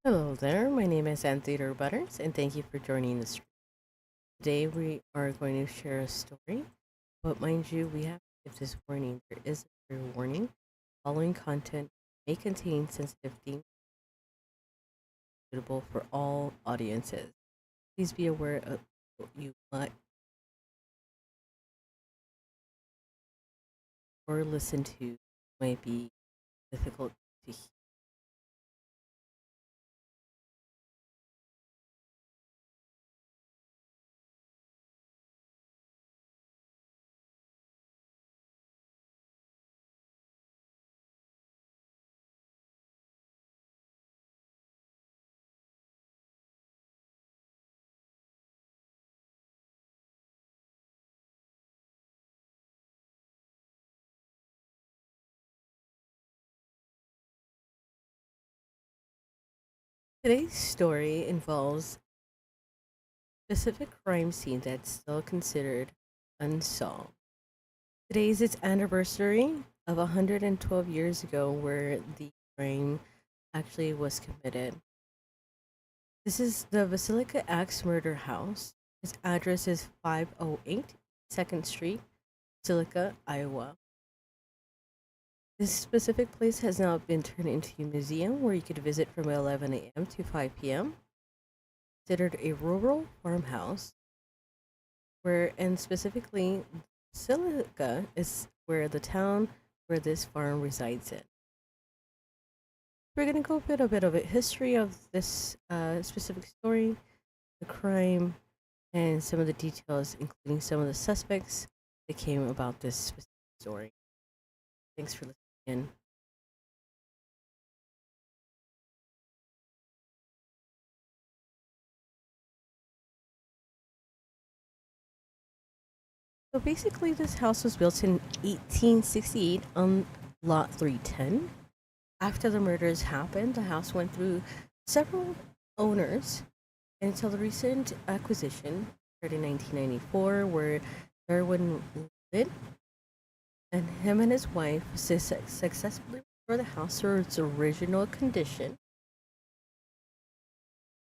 Hello there, my name is Anthony Butters, and thank you for joining the stream. Today we are going to share a story, but mind you, we have to give this warning. There is a clear warning. Following content may contain sensitive themes suitable for all audiences. Please be aware of what you might or listen to might be difficult to hear. Today's story involves a specific crime scene that's still considered unsolved. Today is its anniversary of 112 years ago where the crime actually was committed. This is the Basilica Axe Murder House. Its address is 508 2nd Street, Basilica, Iowa. This specific place has now been turned into a museum where you could visit from 11 a.m. to 5 p.m. Considered a rural farmhouse, and specifically, Basilica is where the town where this farm resides in. We're going to go a bit of a history of this specific story, the crime, and some of the details, including some of the suspects that came about this specific story. Thanks for listening in. So basically, this house was built in 1868 on Lot 310. After the murders happened, the house went through several owners until the recent acquisition occurred in 1994, where Darwin lived, and him and his wife successfully restored the house to its original condition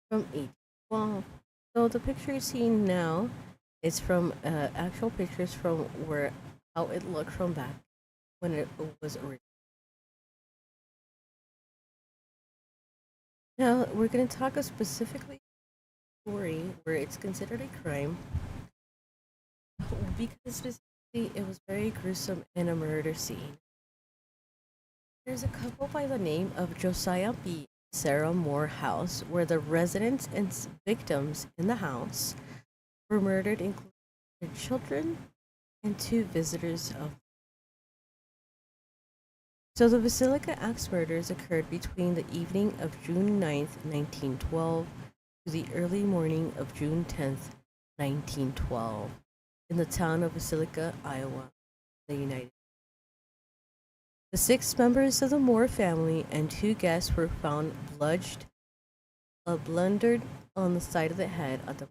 from 1812. So the picture you're seeing now is from actual pictures from where how it looked from back when it was original. Now we're going to talk a specifically story where it's considered a crime because specifically it was very gruesome and a murder scene. There's a couple by the name of Josiah B. Sarah Moore House where the residents and victims in the house were murdered, including their children and two visitors of. So the Basilica Axe murders occurred between the evening of June 9th, 1912 to the early morning of June 10th, 1912 in the town of Basilica, Iowa, the United. The six members of the Moore family and two guests were found blundered on the side of the head of the.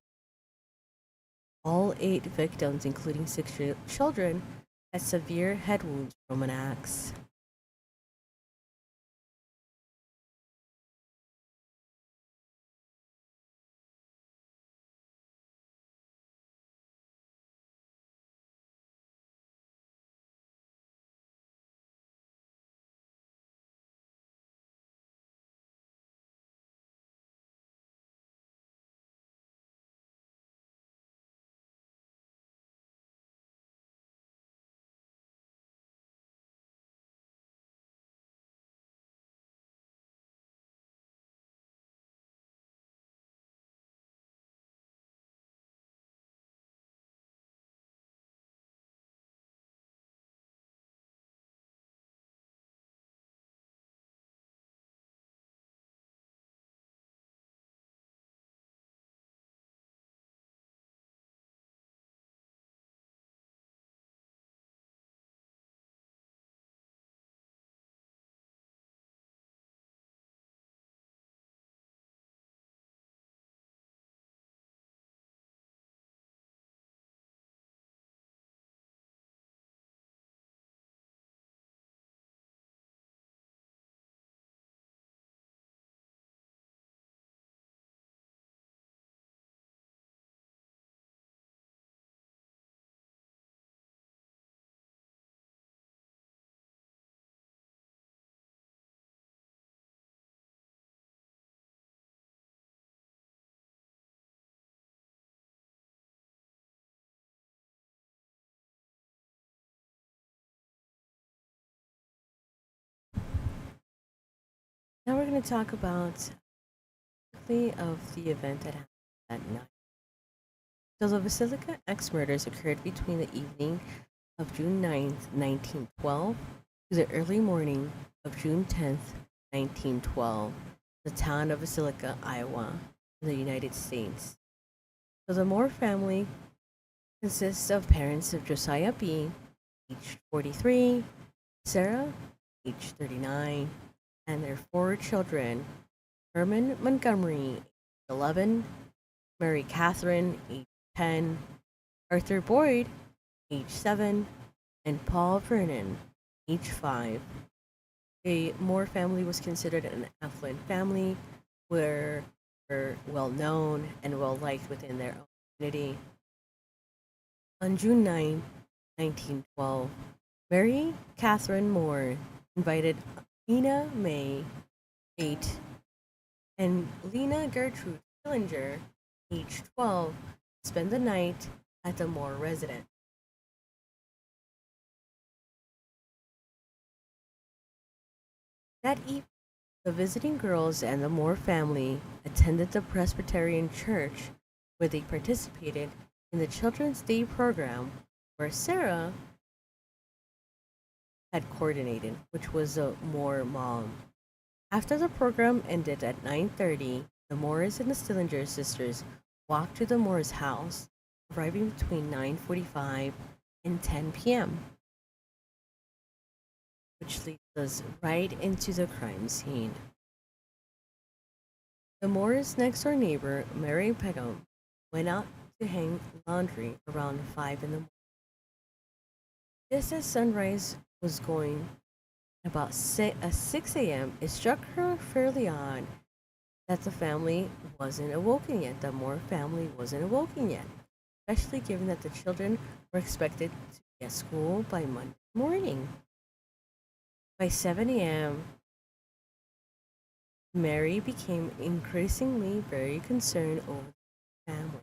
All eight victims, including six children, had severe head wounds from an axe. Now we're going to talk about quickly of the event that happened that night. So the Basilica Axe murders occurred between the evening of June 9th, 1912 to the early morning of June 10th, 1912, the town of Basilica, Iowa, in the United States. So the Moore family consists of parents of Josiah B., age 43, Sarah, age 39, and their four children, Herman Montgomery, age 11, Mary Catherine, age 10, Arthur Boyd, age 7, and Paul Vernon, age 5. The Moore family was considered an affluent family, were well known and well liked within their own community. On June 9, 1912, Mary Catherine Moore invited Lena May, 8, and Lena Gertrude Schillinger, age 12, to spend the night at the Moore residence. That evening, the visiting girls and the Moore family attended the Presbyterian church where they participated in the Children's Day program where Sarah had coordinated, which was a Moore mom. After the program ended at 9:30, the Moores and the Stillinger sisters walked to the Moores' house, arriving between 9:45 and 10 p.m., which leads us right into the crime scene. The Moores' next-door neighbor, Mary Peckham, went out to hang laundry around 5 in the morning. Just as sunrise was going about 6 a.m., it struck her fairly odd that the family wasn't awoken yet. The Moore family wasn't awoken yet, especially given that the children were expected to be at school by Monday morning. By 7 a.m., Mary became increasingly very concerned over the family.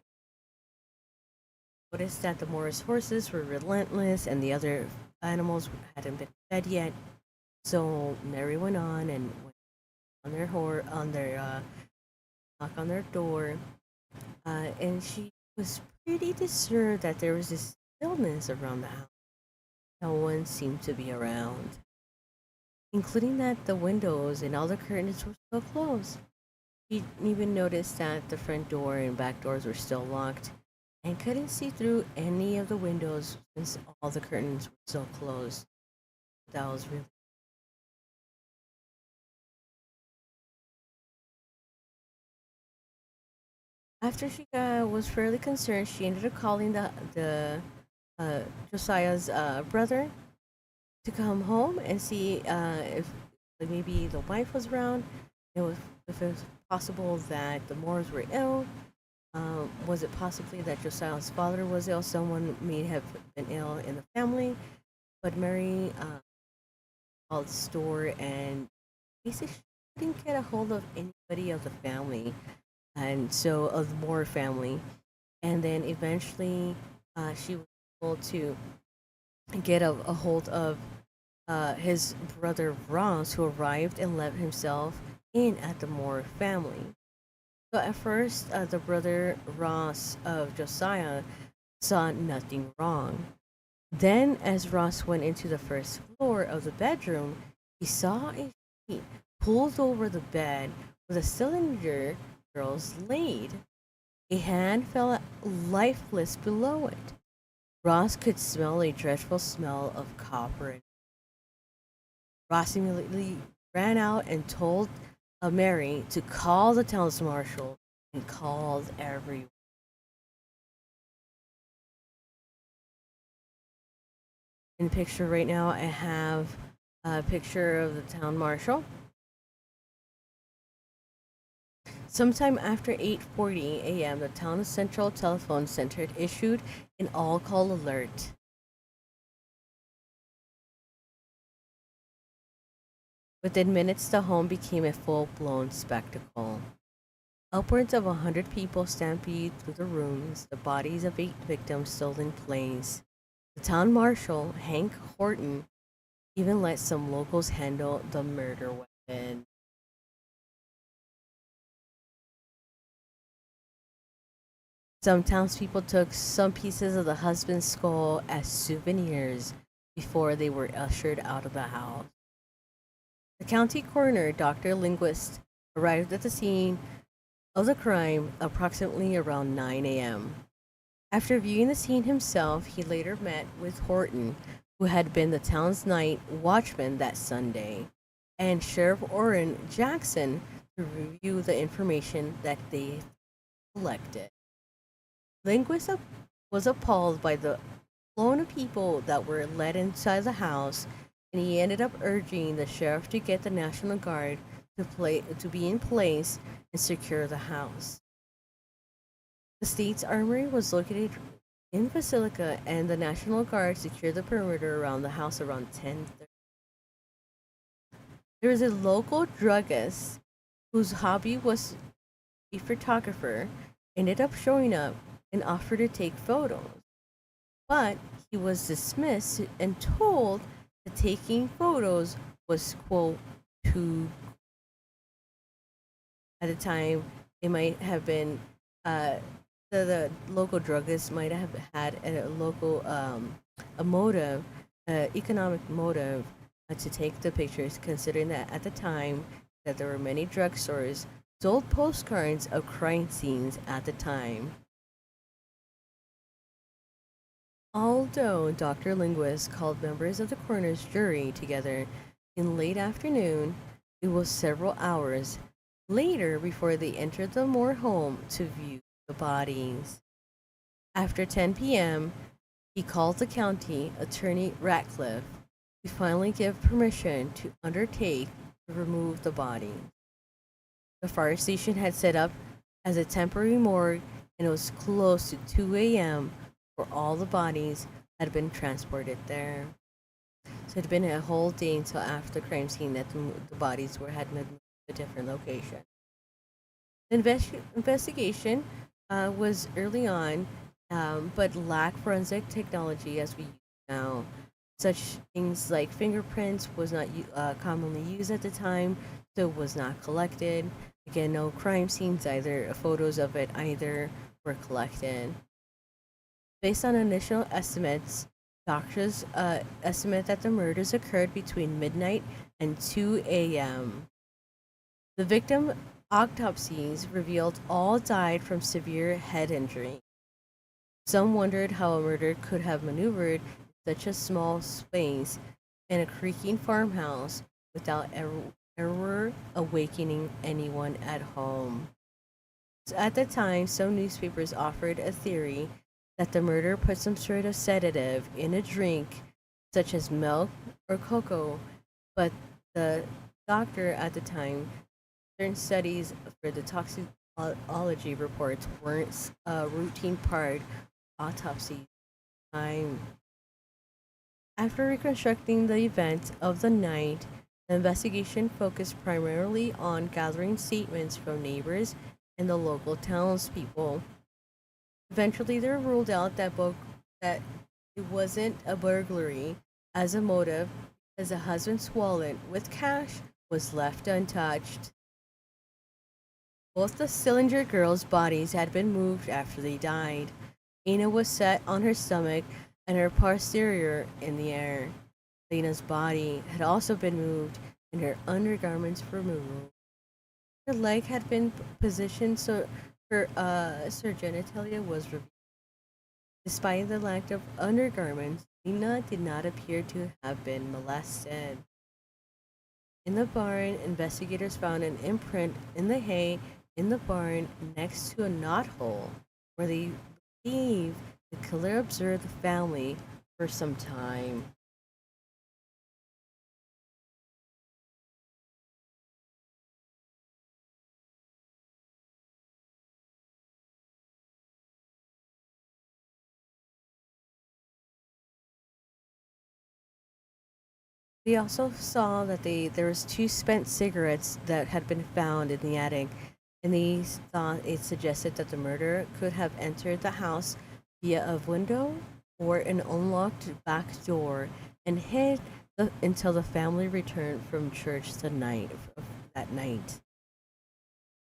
Noticed that the Morris horses were relentless and the other animals hadn't been fed yet. So Mary went on and went on their knock on their door, and she was pretty disturbed that there was this stillness around the house. No one seemed to be around, including that the windows and all the curtains were still closed. She even noticed that the front door and back doors were still locked and couldn't see through any of the windows since all the curtains were still closed. That was really. After she was fairly concerned, she ended up calling the uh, Josiah's brother to come home and see if maybe the wife was around. It was if it was possible that the Moores were ill. Was it possibly that Josiah's father was ill? Someone may have been ill in the family. But Mary called the store and basically she couldn't get a hold of anybody of the family, and so of the Moore family. And then eventually she was able to get a hold of his brother Ross, who arrived and let himself in at the Moore family. So at first, the brother Ross of Josiah saw nothing wrong. Then, as Ross went into the first floor of the bedroom, he saw a sheet pulled over the bed where the cylinder girls laid. A hand fell lifeless below it. Ross could smell a dreadful smell of copper. Ross immediately ran out and told Mary to call the town marshal and called everyone. In the picture right now, I have a picture of the town marshal. Sometime after 8:40 a.m., the town's central telephone center issued an all-call alert. Within minutes, the home became a full-blown spectacle. Upwards of 100 people stampeded through the rooms, the bodies of 8 victims still in place. The town marshal, Hank Horton, even let some locals handle the murder weapon. Some townspeople took some pieces of the husband's skull as souvenirs before they were ushered out of the house. The county coroner, Dr. Linguist, arrived at the scene of the crime approximately around 9 a.m. After viewing the scene himself, he later met with Horton, who had been the town's night watchman that Sunday, and Sheriff Orrin Jackson to review the information that they collected. Linguist was appalled by the flow of people that were led inside the house, and he ended up urging the sheriff to get the National Guard to be in place and secure the house. The state's armory was located in Basilica, and the National Guard secured the perimeter around the house around 10:30. There was a local druggist whose hobby was a photographer, ended up showing up and offered to take photos, but he was dismissed and told that taking photos was, quote, too. At the time, it might have been the local druggist might have had a local a motive, economic motive, to take the pictures, considering that at the time that there were many drugstores sold postcards of crime scenes at the time. Although Dr. Linguist called members of the coroner's jury together in late afternoon, it was several hours later before they entered the Moore home to view the bodies. After 10 p.m., he called the county attorney Ratcliffe to finally give permission to undertake to remove the body. The fire station had set up as a temporary morgue, and it was close to 2 a.m. where all the bodies had been transported there. So it had been a whole day until after the crime scene that the bodies had moved to a different location. The investigation was early on, but lacked forensic technology as we use now. Such things like fingerprints was not commonly used at the time, so it was not collected. Again, no crime scenes either, photos of it either were collected. Based on initial estimates, doctors estimate that the murders occurred between midnight and 2 a.m. The victim autopsies revealed all died from severe head injury. Some wondered how a murderer could have maneuvered in such a small space in a creaking farmhouse without ever awakening anyone at home. So at the time, some newspapers offered a theory that the murderer put some sort of sedative in a drink, such as milk or cocoa, but the doctor at the time, certain studies for the toxicology reports weren't a routine part of autopsy time. After reconstructing the events of the night, the investigation focused primarily on gathering statements from neighbors and the local townspeople. Eventually, they ruled out that it wasn't a burglary as a motive, as the husband's wallet with cash was left untouched. Both the Sillinger girls' bodies had been moved after they died. Anna was set on her stomach and her posterior in the air. Lena's body had also been moved and her undergarments removed. Her leg had been positioned so her genitalia was revealed. Despite the lack of undergarments, Lena did not appear to have been molested. In the barn, investigators found an imprint in the hay in the barn next to a knothole where they believe the killer observed the family for some time. They also saw that there was two spent cigarettes that had been found in the attic, and they thought it suggested that the murderer could have entered the house via a window or an unlocked back door and hid until the family returned from church that night.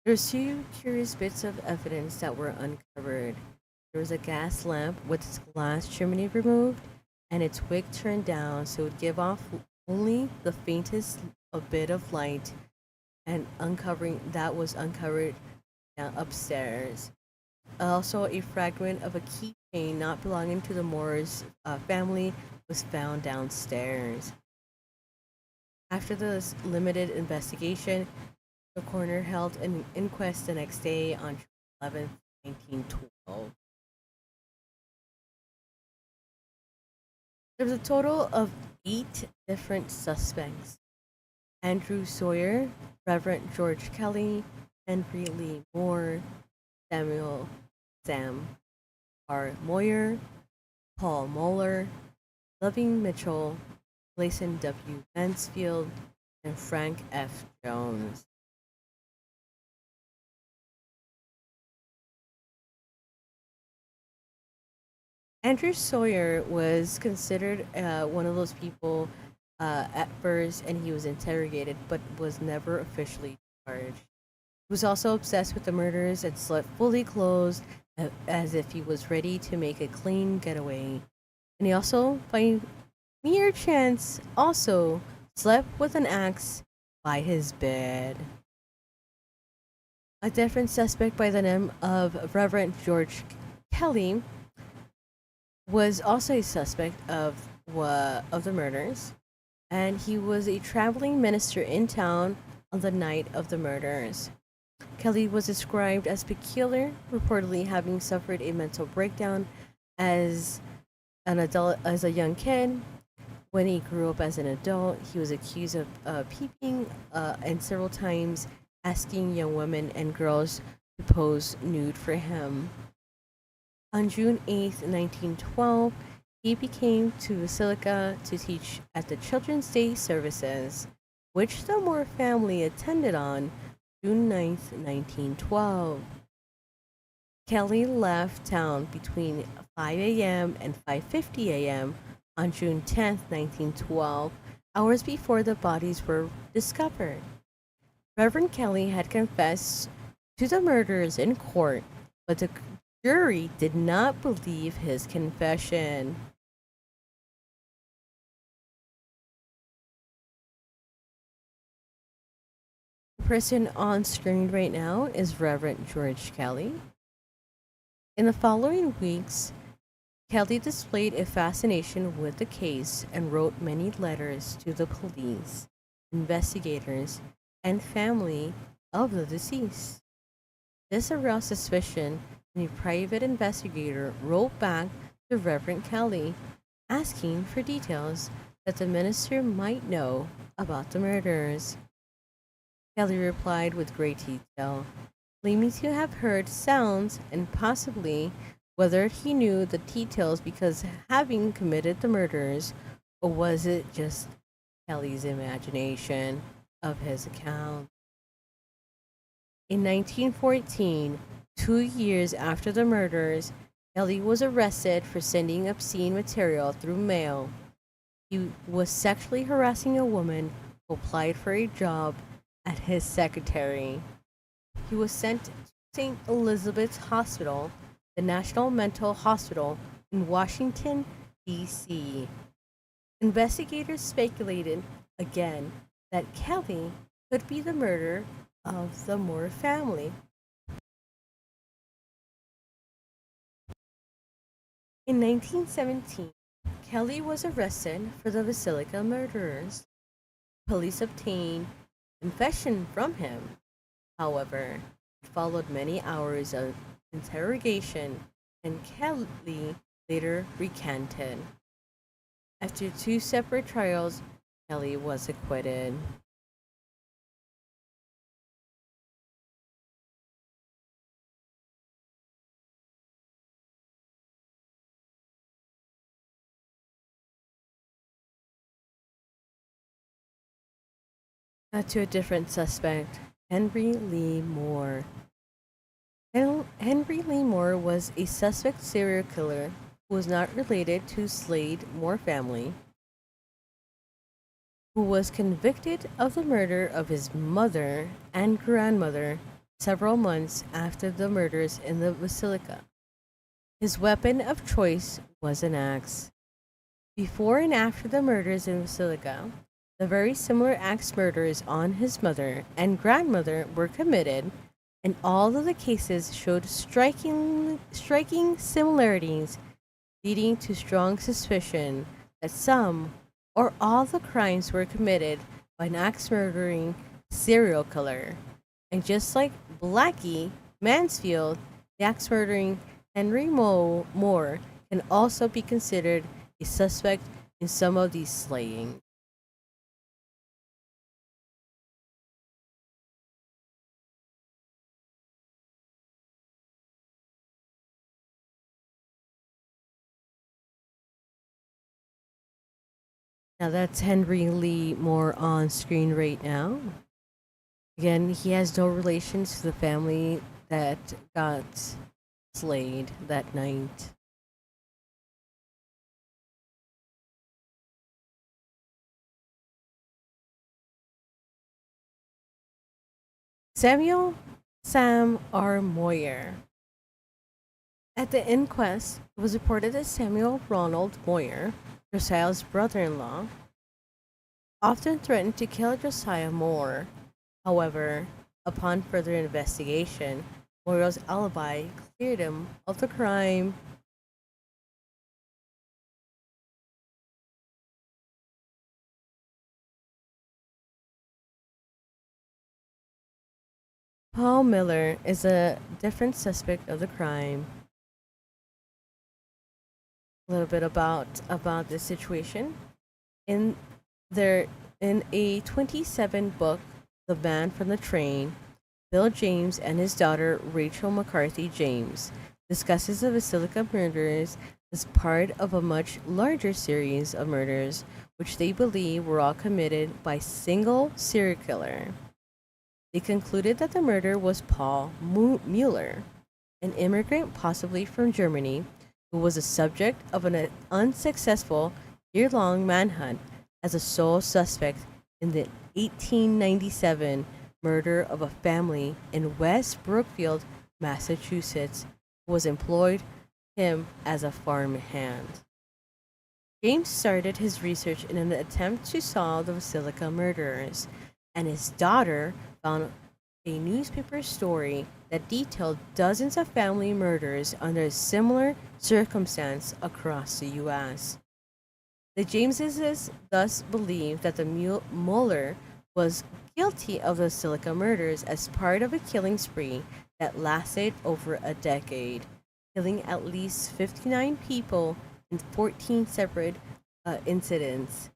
There's two curious bits of evidence that were uncovered. There was a gas lamp with its glass chimney removed and its wick turned down so it would give off only the faintest a bit of light and uncovering that was uncovered upstairs. Also, a fragment of a keychain not belonging to the Moore's family was found downstairs. After this limited investigation, the coroner held an inquest the next day on June 11th, 1912. There was a total of 8 different suspects: Andrew Sawyer, Reverend George Kelly, Henry Lee Moore, Samuel Sam R. Moyer, Paul Moeller, Loving Mitchell, Gleason W. Mansfield, and Frank F. Jones. Andrew Sawyer was considered one of those people at first, and he was interrogated but was never officially charged. He was also obsessed with the murders and slept fully clothed as if he was ready to make a clean getaway. And he also, by mere chance, also slept with an axe by his bed. A different suspect by the name of Reverend George Kelly was also a suspect of the murders, and he was a traveling minister in town on the night of the murders. Kelly was described as peculiar, reportedly having suffered a mental breakdown as as a young kid. When he grew up as an adult, he was accused of peeping and several times asking young women and girls to pose nude for him. On June 8th, 1912, he came to Villisca to teach at the Children's Day services, which the Moore family attended on June 9th, 1912. Kelly left town between 5 a.m. and 5:50 a.m. on June 10th, 1912, hours before the bodies were discovered. Reverend Kelly had confessed to the murders in court, but the jury did not believe his confession. The person on screen right now is Reverend George Kelly. In the following weeks, Kelly displayed a fascination with the case and wrote many letters to the police, investigators, and family of the deceased. This aroused suspicion, and a private investigator wrote back to Reverend Kelly asking for details that the minister might know about the murders. Kelly replied with great detail, claiming to have heard sounds and possibly whether he knew the details because having committed the murders, or was it just Kelly's imagination of his account. In 1914, 2 years after the murders, Kelly was arrested for sending obscene material through mail. He was sexually harassing a woman who applied for a job at his secretary. He was sent to St. Elizabeth's Hospital, the National Mental Hospital in Washington, D.C. Investigators speculated again that Kelly could be the murderer of the Moore family. In 1917, Kelly was arrested for the Villisca murders. Police obtained confession from him. However, it followed many hours of interrogation, and Kelly later recanted. After 2 separate trials, Kelly was acquitted. To a different suspect, Henry Lee Moore. Henry Lee Moore was a suspect serial killer who was not related to Slade Moore family, who was convicted of the murder of his mother and grandmother several months after the murders in the Basilica. His weapon of choice was an axe. Before and after the murders in Basilica, the very similar axe murders on his mother and grandmother were committed, and all of the cases showed striking similarities, leading to strong suspicion that some or all the crimes were committed by an axe murdering serial killer. And just like Blackie Mansfield, the axe murdering Moore can also be considered a suspect in some of these slayings. Now that's Henry Lee Moore on screen right now. Again, he has no relations to the family that got slayed that night. Samuel Sam R. Moyer. At the inquest, it was reported that Samuel Ronald Moyer, Josiah's brother in law, often threatened to kill Josiah Moore. However, upon further investigation, Moyer's alibi cleared him of the crime. Paul Miller is a different suspect of the crime. A little bit about this situation. In there in a 27 book, The Man from the Train, Bill James and his daughter Rachel McCarthy James discusses the Basilica murders as part of a much larger series of murders which they believe were all committed by single serial killer. They concluded that the murder was Paul Mueller, an immigrant possibly from Germany who was the subject of an unsuccessful year-long manhunt as a sole suspect in the 1897 murder of a family in West Brookfield, Massachusetts, who was employed him as a farm hand. James started his research in an attempt to solve the Basilica murders, and his daughter found a newspaper story that detailed dozens of family murders under a similar circumstance across the U.S. The Jameses thus believed that the Mueller was guilty of the Silica murders as part of a killing spree that lasted over a decade, killing at least 59 people in 14 separate incidents,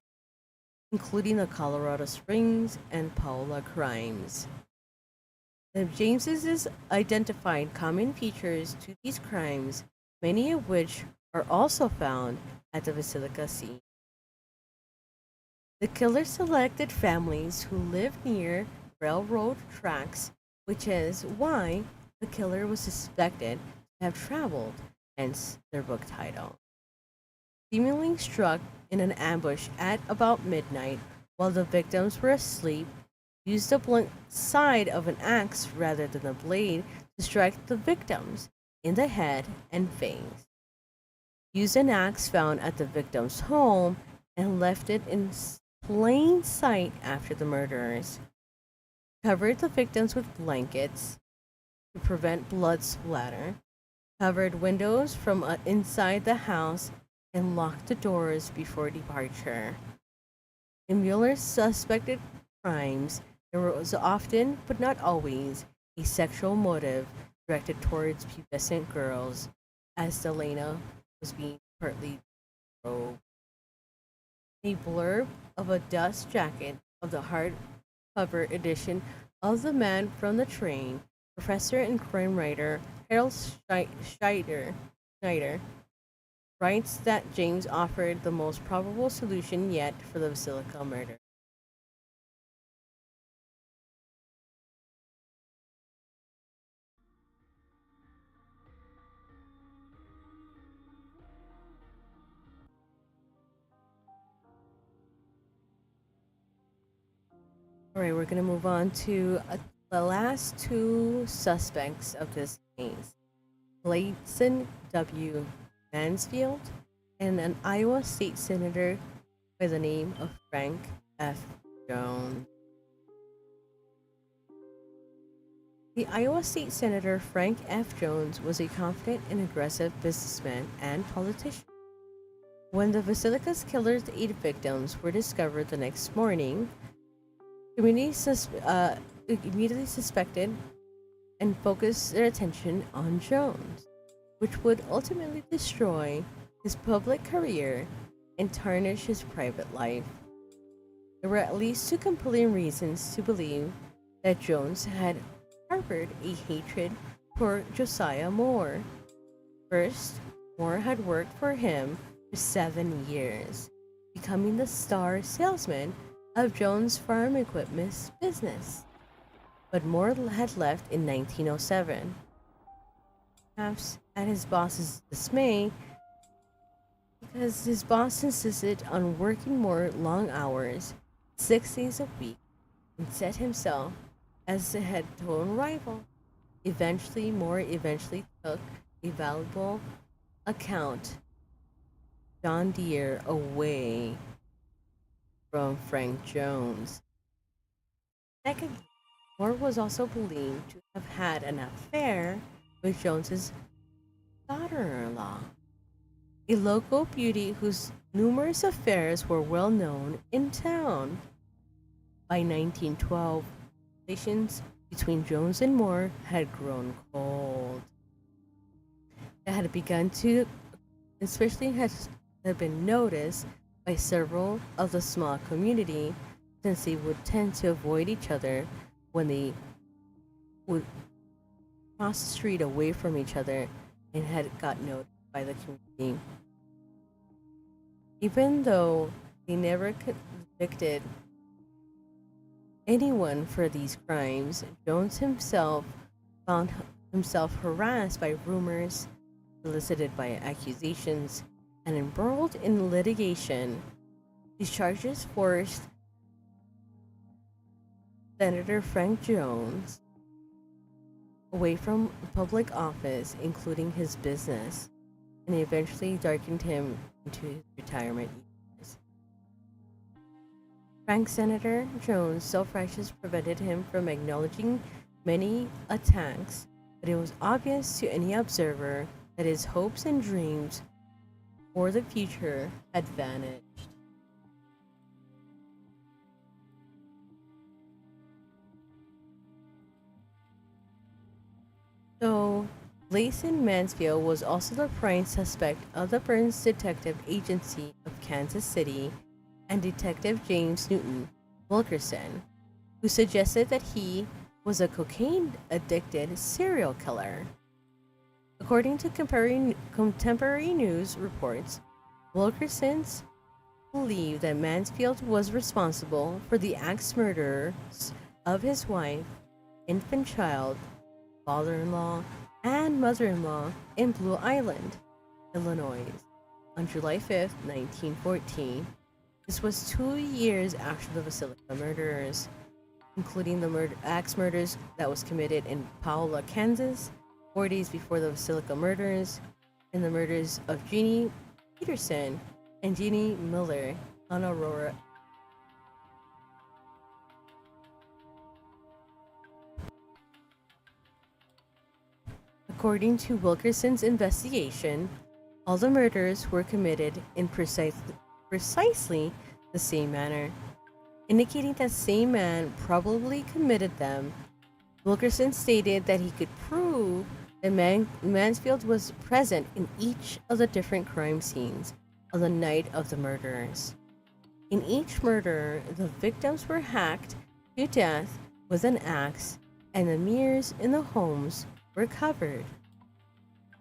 including the Colorado Springs and Paola crimes. The Jameses identified common features to these crimes, many of which are also found at the Basilica scene. The killer selected families who lived near railroad tracks, which is why the killer was suspected to have traveled, hence their book title. Seemingly struck in an ambush at about midnight while the victims were asleep, used the blunt side of an axe rather than the blade to strike the victims in the head and face. Used an axe found at the victim's home and left it in plain sight after the murderers. Covered the victims with blankets to prevent blood splatter, covered windows from inside the house, and locked the doors before departure. In Mueller's suspected crimes, there was often, but not always, a sexual motive directed towards pubescent girls, as Delana was being partly probed. A blurb of a dust jacket of the hardcover edition of The Man from the Train, professor and crime writer Harold Schneider writes that James offered the most probable solution yet for the Basilica murder. All right, we're going to move on to the last two suspects of this case. Clayton W. Mansfield, and an Iowa state senator by the name of Frank F. Jones. The Iowa State Senator Frank F. Jones was a confident and aggressive businessman and politician. When the Basilica's killer's 8 victims were discovered the next morning, community immediately suspected and focused their attention on Jones, which would ultimately destroy his public career and tarnish his private life. There were at least two compelling reasons to believe that Jones had harbored a hatred for Josiah Moore. First, Moore had worked for him for 7 years, becoming the star salesman of Jones' farm equipment business. But Moore had left in 1907, perhaps at his boss's dismay, because his boss insisted on working more long hours, 6 days a week, and set himself as the head-to-own rival. Moore eventually took a valuable account John Deere away from Frank Jones. Secondly, Moore was also believed to have had an affair with Jones's daughter-in-law, a local beauty whose numerous affairs were well known in town. By 1912, relations between Jones and Moore had grown cold. It had begun to, especially had been noticed by several of the small community, since they would tend to avoid each other when they would cross the street away from each other and had got noticed by the community. Even though they never convicted anyone for these crimes, Jones himself found himself harassed by rumors, elicited by accusations, and embroiled in litigation. These charges forced Senator Frank Jones away from public office, including his business, and eventually darkened him into his retirement years. Frank Senator Jones' self-righteousness prevented him from acknowledging many attacks, but it was obvious to any observer that his hopes and dreams for the future had vanished. So, Layson Mansfield was also the prime suspect of the Burns Detective Agency of Kansas City and Detective James Newton Wilkerson, who suggested that he was a cocaine addicted serial killer. According to contemporary news reports, Wilkerson's believed that Mansfield was responsible for the axe murders of his wife, infant child, father-in-law, and mother-in-law in Blue Island, Illinois, on July 5th, 1914. This was 2 years after the Basilica murders, including the axe murders that was committed in Paola, Kansas, 4 days before the Basilica murders, and the murders of Jeannie Peterson and Jeannie Miller on Aurora. According to Wilkerson's investigation, all the murders were committed in precisely the same manner, indicating that same man probably committed them. Wilkerson stated that he could prove that Mansfield was present in each of the different crime scenes on the night of the murders. In each murder, the victims were hacked to death with an axe, and the mirrors in the homes were covered.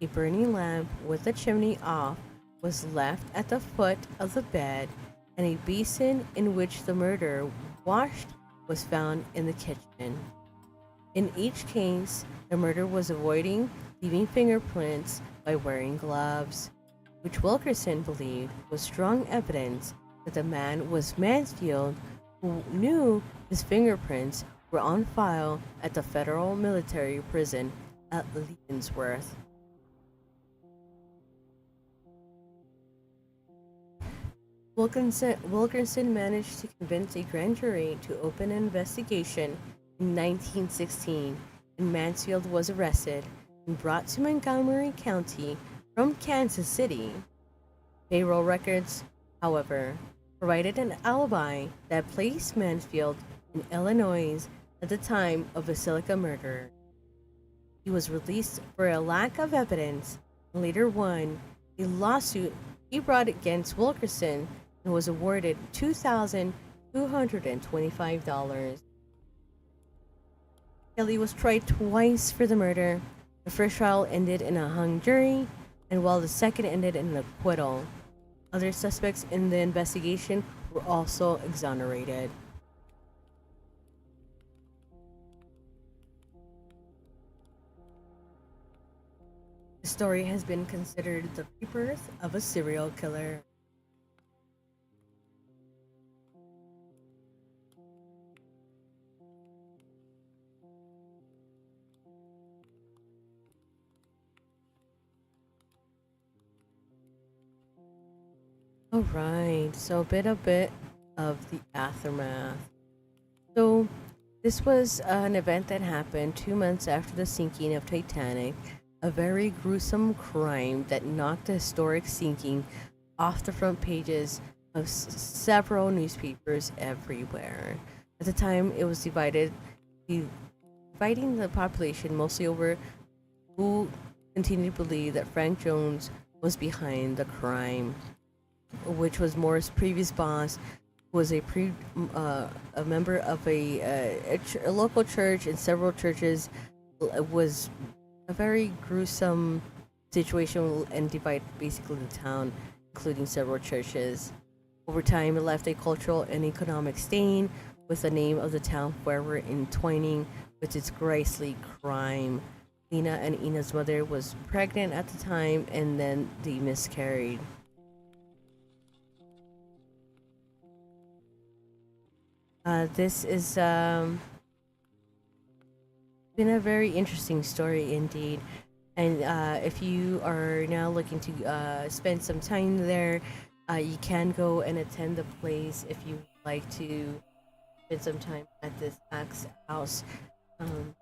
A burning lamp with the chimney off was left at the foot of the bed, and a basin in which the murderer washed was found in the kitchen. In each case, the murderer was avoiding leaving fingerprints by wearing gloves, which Wilkerson believed was strong evidence that the man was Mansfield, who knew his fingerprints were on file at the federal military prison at Leavenworth. Wilkerson managed to convince a grand jury to open an investigation in 1916, and Mansfield was arrested and brought to Montgomery County from Kansas City. Payroll records, however, provided an alibi that placed Mansfield in Illinois at the time of the Villisca murder. He was released for a lack of evidence and later won a lawsuit he brought against Wilkerson and was awarded $2,225. Kelly was tried twice for the murder. The first trial ended in a hung jury, and while the second ended in an acquittal. Other suspects in the investigation were also exonerated. The story has been considered the rebirth of a serial killer. All right, so a bit of the aftermath. So this was an event that happened 2 months after the sinking of Titanic, a very gruesome crime that knocked the historic sinking off the front pages of several newspapers everywhere. At the time, it was dividing the population mostly over who continued to believe that Frank Jones was behind the crime, which was Moore's previous boss, who was a member of a local church and several churches. Was a very gruesome situation and divided basically the town, including several churches. Over time, it left a cultural and economic stain, with the name of the town forever entwining with its grisly crime. Lena and Ina's mother was pregnant at the time, and then they miscarried. This is been a very interesting story indeed. And if you are now looking to spend some time there, you can go and attend the place if you would like to spend some time at this axe house. Um,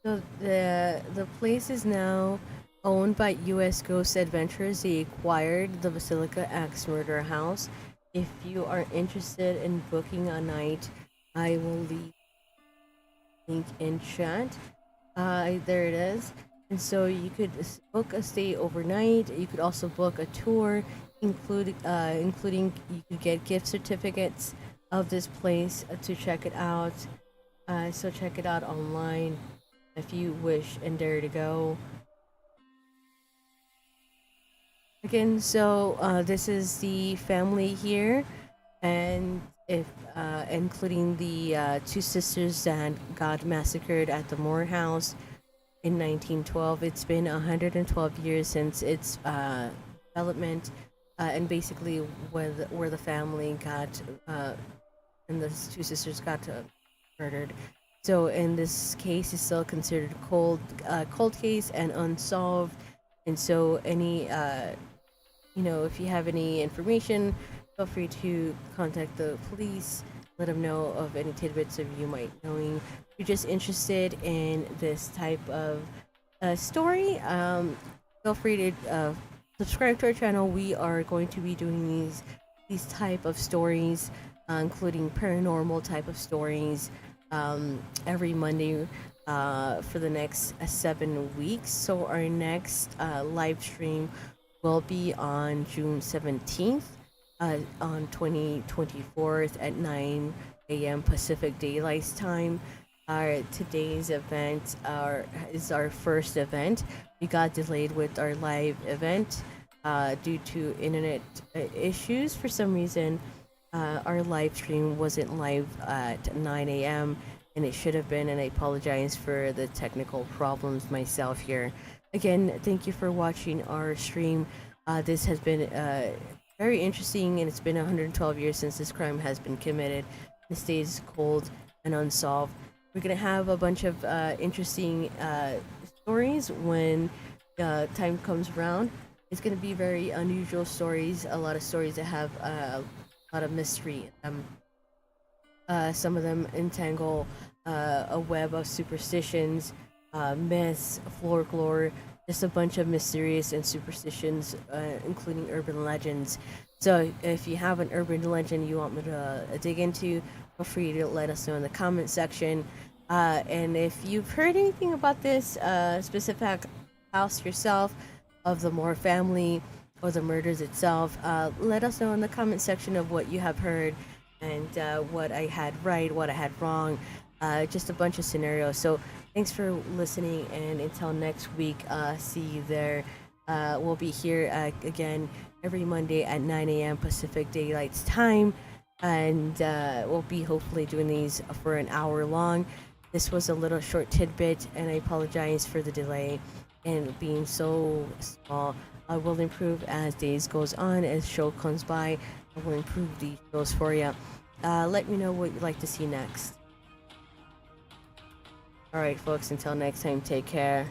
so the place is now owned by U.S. Ghost Adventures. They acquired the Villisca Axe Murder House. If you are interested in booking a night, I will leave link in chat. There it is. And so you could book a stay overnight. You could also book a tour, including you could get gift certificates of this place to check it out. So check it out online if you wish and dare to go. Again, so this is the family here, and if including the two sisters that got massacred at the Moore House in 1912. It's been 112 years since its development, and basically where the family got and the two sisters got murdered. So in this case, it's still considered cold case and unsolved. And so any if you have any information, feel free to contact the police. Let them know of any tidbits of you might knowing. If you're just interested in this type of story, feel free to subscribe to our channel. We are going to be doing these type of stories, including paranormal type of stories, every Monday for the next 7 weeks. So our next live stream will be on June 17th on 2024 at 9 a.m. Pacific Daylight Time. Our today's event is our first event. We got delayed with our live event due to internet issues. For some reason, our live stream wasn't live at 9 a.m. and it should have been, and I apologize for the technical problems myself here. Again, thank you for watching our stream. This has been very interesting, and it's been 112 years since this crime has been committed. It stays cold and unsolved. We're gonna have a bunch of interesting stories when time comes around, it's gonna be very unusual stories. A lot of stories that have a lot of mystery in them. Some of them entangle a web of superstitions, myths, folklore, just a bunch of mysterious and superstitions, including urban legends. So, if you have an urban legend you want me to dig into, feel free to let us know in the comment section. And if you've heard anything about this specific house yourself, of the Moore family, or the murders itself, let us know in the comment section of what you have heard and what I had right, what I had wrong, just a bunch of scenarios. So thanks for listening, and until next week, see you there. We'll be here again every Monday at 9 a.m. Pacific Daylight Time, and we'll be hopefully doing these for an hour long. This was a little short tidbit, and I apologize for the delay and being so small. I will improve as days goes on, as show comes by. I will improve the shows for you. Let me know what you'd like to see next. All right, folks. Until next time, take care.